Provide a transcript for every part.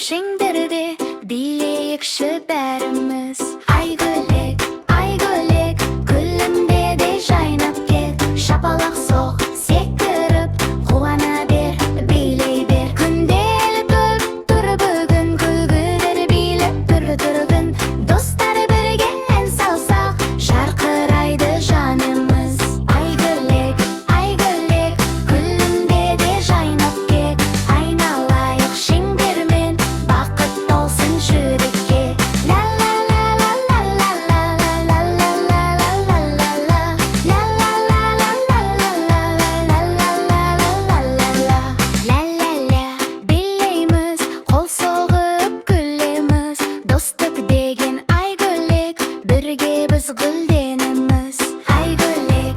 шеңберде билейікші бәріміз. Айгөлек, күлімде де жайнап кет. Шапалақ соқ, секіріп, қуана бер, билей бер. Күнделік тұр бүгін, күлгідер билеп тұр тұрғын. Достар бірге ән салсақ, жарқырайды жанымыз. Айгөлек, күлімде де жайнап кет. Айналайық шеңбермен, бақыт толсын жүрекке. Билейміз, қол соғып күлеміз. Достық деген айгөлек, бірге біз гүлденеміз. Айгөлек,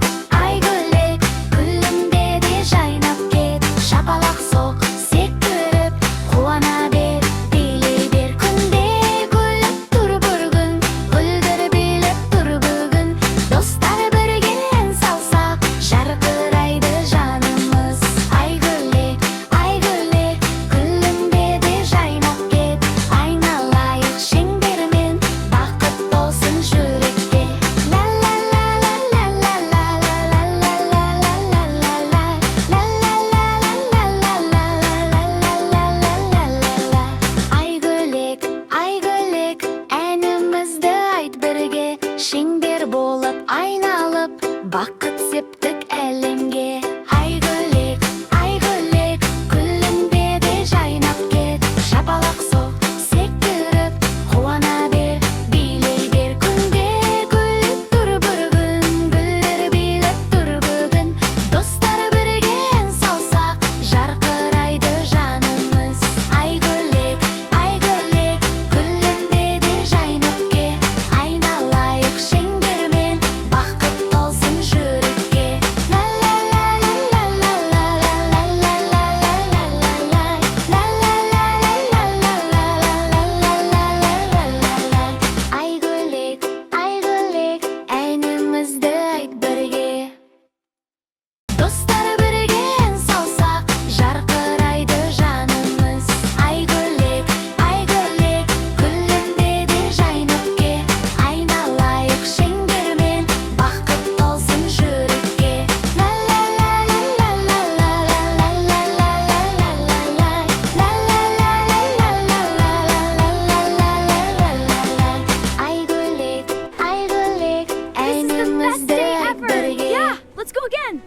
күлімде де жайнап кет. Шапалақ соқ, секіріп, қуана бер, билей бер. Күнде гүліп тұр бүгін, гүлдер билеп тұр бүгін. Достар бірге ән салсақ, жарқырайды жанымыз. Айгөлек, күлімде де жайнап кет. Айналайық шеңбермен, бақыт толсын жүрекке. Айгөлек, әнімізді айт бірге. Шеңбер болып айналып, бақыт септік әлемге. Айгөлек, күлімде де жайнап кет. Шапалақ соқ, секіріп, қуана бер, билей бер. Күнде гүліп тұр бүгін, гүлдер билеп тұр бүгін. Достар бірге ән салсақ, жарқырайды жанымыз. Айгөлек, күлімде де жайнап кет. Айналайық шеңбермен, бақыт толсын жүрекке. Айгөлек, әнімізді айт бірге. Достар бірге ән салсақ, жарқырайды жанымыз. Айгөлек, күлімде де жайнап кет. Айналайық шеңбермен, бақыт толсын жүрекке. Айгөлек, әнімізді айт бірге. Yeah, let's go again.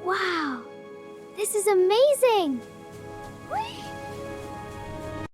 Wow, this is amazing.